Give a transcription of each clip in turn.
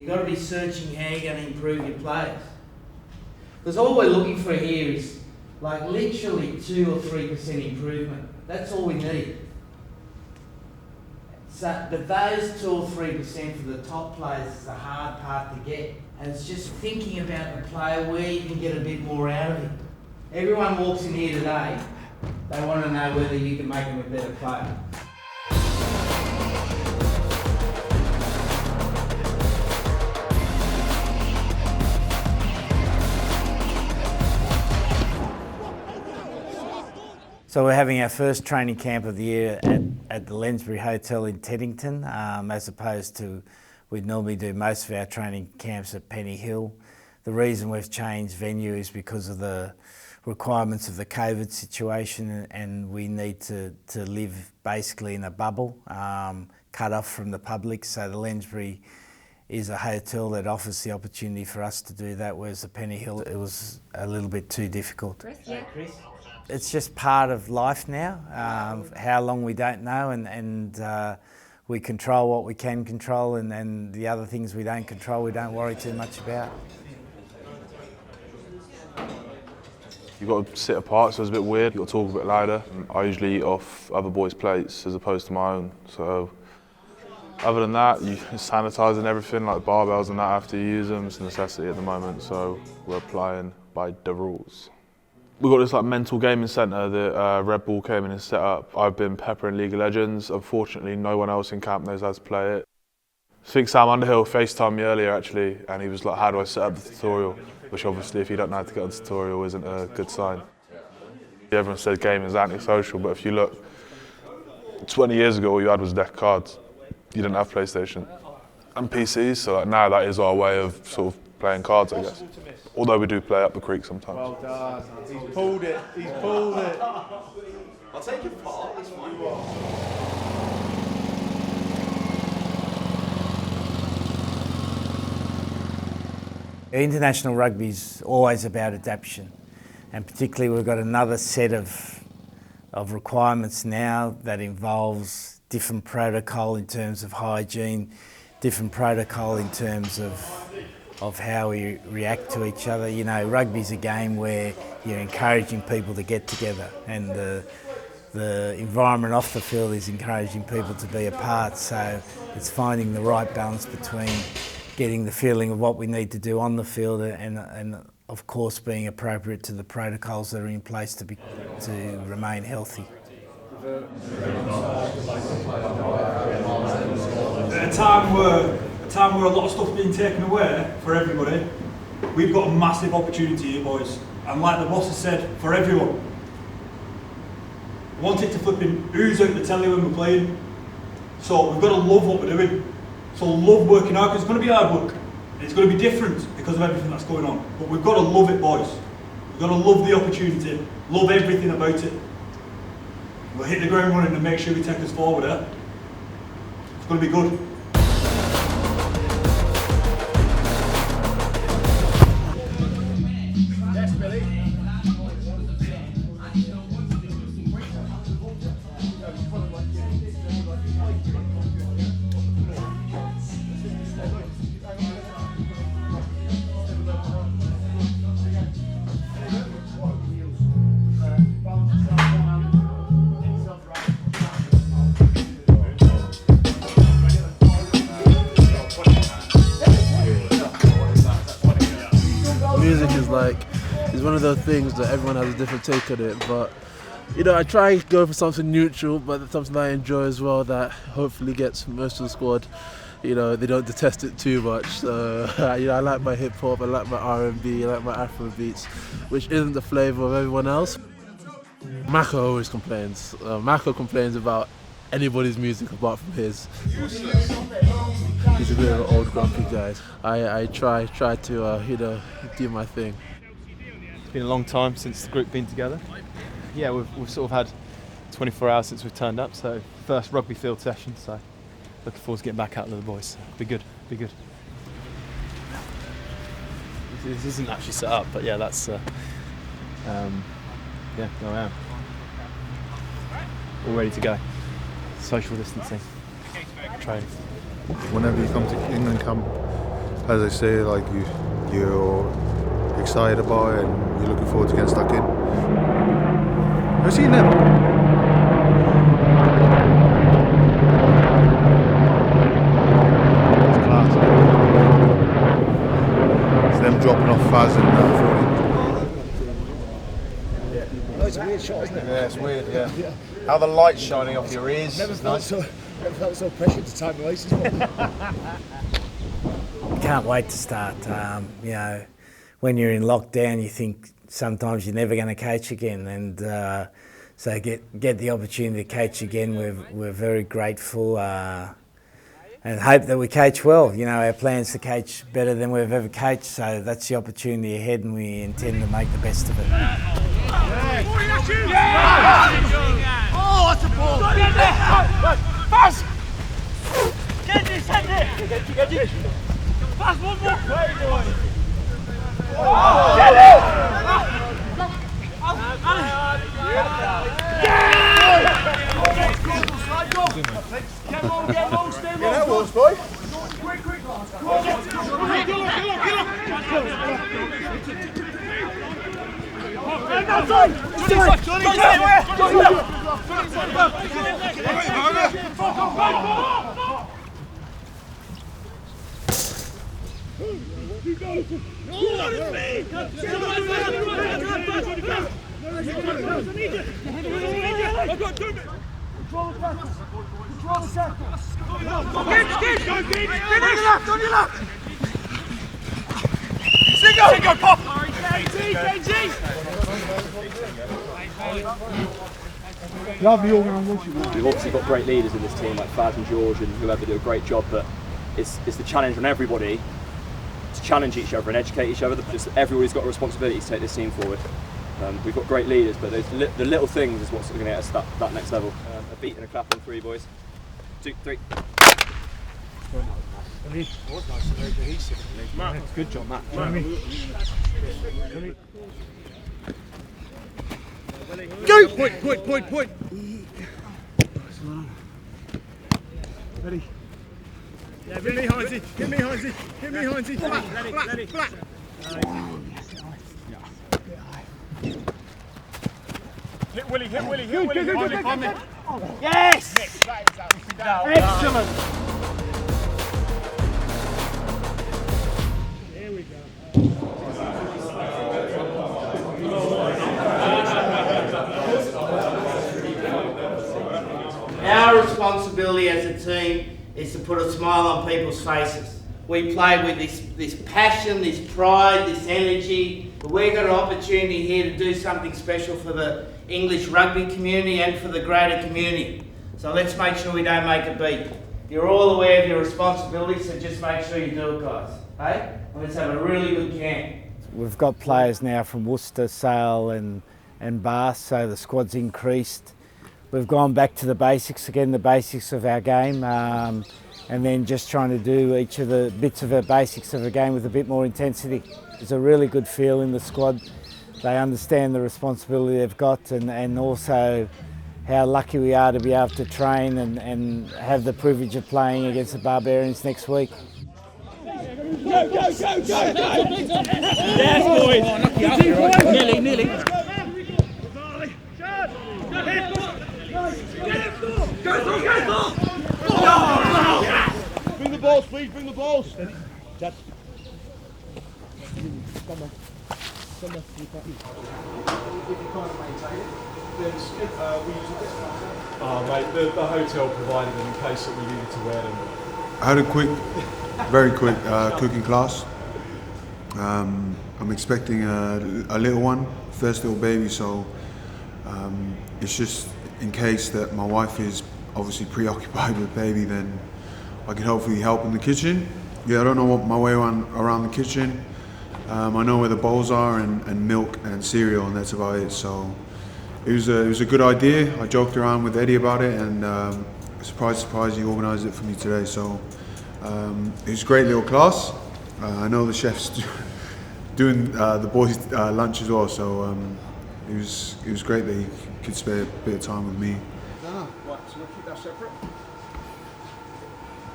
You've got to be searching how you're going to improve your players. Because all we're looking for here is like literally 2 or 3% improvement. That's all we need. So, but those 2 or 3% for the top players is the hard part to get. And it's just thinking about the player where you can get a bit more out of him. Everyone walks in here today, they want to know whether you can make them a better player. So we're having our first training camp of the year at the 𝘾𝘼𝘾 Hotel in Teddington, as opposed to we'd normally do most of our training camps at Penny Hill. The reason we've changed venue is because of the requirements of the COVID situation, and we need to live basically in a bubble, cut off from the public. So the 𝘾𝘼𝘾 is a hotel that offers the opportunity for us to do that, whereas the Penny Hill, it was a little bit too difficult. Chris? Yeah. Chris? It's just part of life now. How long we don't know, and we control what we can control, and the other things we don't control, we don't worry too much about. You've got to sit apart, so it's a bit weird. You've got to talk a bit louder. I usually eat off other boys' plates as opposed to my own. So other than that, you sanitising everything, like barbells and that after you use them. It's a necessity at the moment, so we're applying by the rules. We've got this like mental gaming centre that Red Bull came in and set up. I've been peppering League of Legends. Unfortunately, no one else in camp knows how to play it. I think Sam Underhill FaceTimed me earlier actually, and he was like, how do I set up the tutorial? Which obviously, if you don't know how to get on the tutorial, isn't a good sign. Everyone says gaming is antisocial, but if you look, 20 years ago all you had was deck cards. You didn't have PlayStation and PCs, so like now that is our way of sort of playing cards, I guess. Although we do play up the creek sometimes. Well done. He's pulled it. He's pulled it. I'll take your part. It's fine. International rugby is always about adaptation, and particularly we've got another set of requirements now that involves different protocol in terms of hygiene, different protocol in terms of how we react to each other. You know, rugby's a game where you're encouraging people to get together, and the environment off the field is encouraging people to be apart. So it's finding the right balance between getting the feeling of what we need to do on the field and of course being appropriate to the protocols that are in place to remain healthy. At a time where a lot of stuff's being taken away for everybody, we've got a massive opportunity here, boys. And like the boss has said, for everyone. Wanted to flipping ooze out the telly when we're playing. So we've got to love what we're doing. So love working out, because it's going to be hard work. And it's going to be different because of everything that's going on. But we've got to love it, boys. We've got to love the opportunity, love everything about it. We'll hit the ground running and make sure we take us forward, eh? It's going to be good. Music is one of those things that everyone has a different take on it, but you know, I try to go for something neutral, but something that I enjoy as well, that hopefully gets most of the squad, you know, they don't detest it too much. So you know, I like my hip hop, I like my R&B, I like my Afro beats, which isn't the flavour of everyone else. 𝘾𝘼𝙈 always complains. 𝘾𝘼𝙈 complains about anybody's music apart from his. He's a bit of an old grumpy guy. I try to you know, do my thing. It's been a long time since the group been together. Yeah, we've sort of had 24 hours since we've turned up, so first rugby field session, so looking forward to getting back out with the boys. Be good. This isn't actually set up, but yeah, that's yeah, there I am. All ready to go. Social distancing, training. Whenever you come to England camp, as I say, like you're excited about it and you're looking forward to getting stuck in. I've seen them. It's class. It's them dropping off Faz and Oh, it's a weird shot, isn't it? Yeah, it's weird, yeah. How the light's shining off your ears. Never felt so pressured to time the races. Can't wait to start. You know, when you're in lockdown, you think sometimes you're never going to coach again, and so get the opportunity to coach again. We're very grateful, and hope that we coach well. You know, our plan's to coach better than we've ever coached, so that's the opportunity ahead, and we intend to make the best of it. Oh, that's a ball! Pass! Get this, get it! Pass, one more! Oh, get it! Get low, stay low! Get out, Wolves, boy! Quick! Go, pop! We've obviously got great leaders in this team like Faz and George and whoever do a great job, but it's the challenge on everybody to challenge each other and educate each other. Just everybody's got a responsibility to take this team forward. We've got great leaders, but the little things is what's going to get us that next level. A beat and a clap on 3, boys. 2, 3. Good job, Matt. Go! Point! Ready? Yeah, hit me, Heinzie! Flat! Hit Willie! Yes! Excellent! Here we go. Our responsibility as a team is to put a smile on people's faces. We play with this passion, this pride, this energy. We've got an opportunity here to do something special for the English rugby community and for the greater community. So let's make sure we don't make a beat. You're all aware of your responsibility, so just make sure you do it, guys. Hey? And let's have a really good camp. We've got players now from Worcester, Sale and Bath, so the squad's increased. We've gone back to the basics again, the basics of our game, and then just trying to do each of the bits of the basics of the game with a bit more intensity. There's a really good feel in the squad. They understand the responsibility they've got and also how lucky we are to be able to train and have the privilege of playing against the Barbarians next week. Go! Yes, boys! Nearly. Go! Bring the balls, please, bring the balls! Judge. Come on. If you can't maintain it, then we use this one. Oh mate, the hotel provided them in case that we needed to wear them. I had a very quick cooking class. I'm expecting a little one, first little baby, so it's just in case that my wife is obviously preoccupied with baby, then I can hopefully help in the kitchen. Yeah, I don't know my way around the kitchen. I know where the bowls are and milk and cereal, and that's about it. So it was a good idea. I joked around with Eddie about it, and surprise, he organised it for me today. So it was a great little class. I know the chef's doing the boys' lunch as well, so it was great that he could spare a bit of time with me. Right, so we'll keep that separate.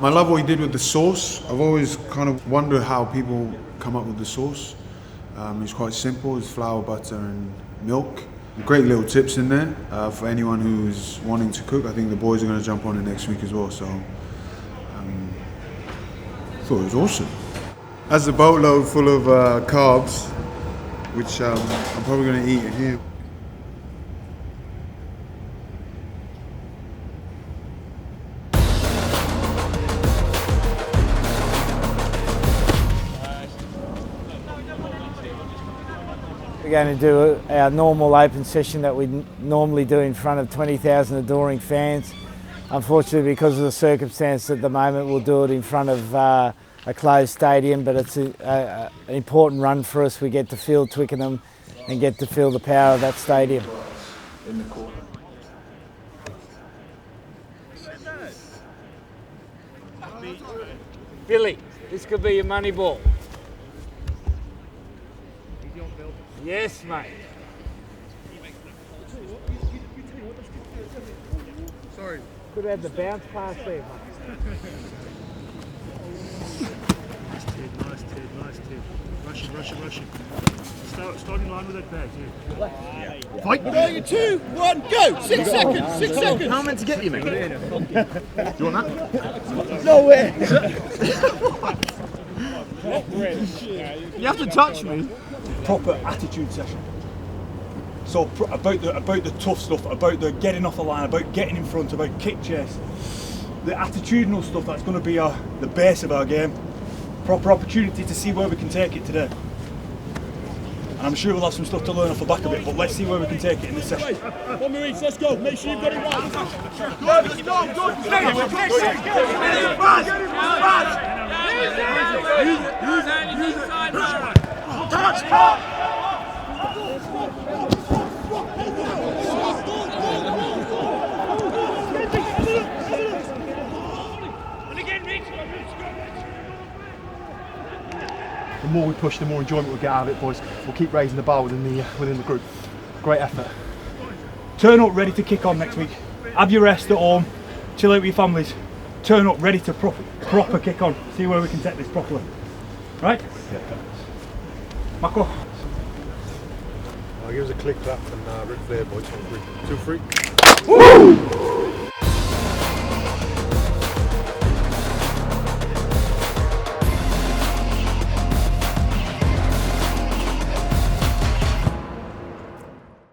I love what he did with the sauce. I've always kind of wondered how people come up with the sauce. It's quite simple. It's flour, butter and milk. Great little tips in there for anyone who's wanting to cook. I think the boys are going to jump on it next week as well. So I thought it was awesome. That's a boatload full of carbs, which I'm probably going to eat in here. We're going to do our normal open session that we normally do in front of 20,000 adoring fans. Unfortunately, because of the circumstance at the moment, we'll do it in front of a closed stadium, but it's an important run for us. We get to feel Twickenham and get to feel the power of that stadium. In the corner. Billy, this could be your money ball. Yes, mate. Sorry. Could have the bounce pass there, mate. Nice Ted. Rushing. Start in line with that bag, yeah. Fight! 3, 2, 1, go! 6 seconds, 6 seconds! How am I meant to get you, mate? Do you want that? Nowhere! You have to touch me. Proper attitude session. So about the tough stuff, about the getting off the line, about getting in front, about kick chase. The attitudinal stuff, that's going to be the base of our game. Proper opportunity to see where we can take it today. And I'm sure we'll have some stuff to learn off the back of it, but let's see where we can take it in this session. One Maurice, let's go. Make sure you've got it right. The more we push, the more enjoyment we'll get out of it, boys. We'll keep raising the bar within the group. Great effort. Turn up ready to kick on next week. Have your rest at home, chill out with your families. Turn up ready to proper kick on. See where we can take this properly. Right? Yeah. Mako. Give us a click clap and Ric Flair, boys. 2, 3. Woo!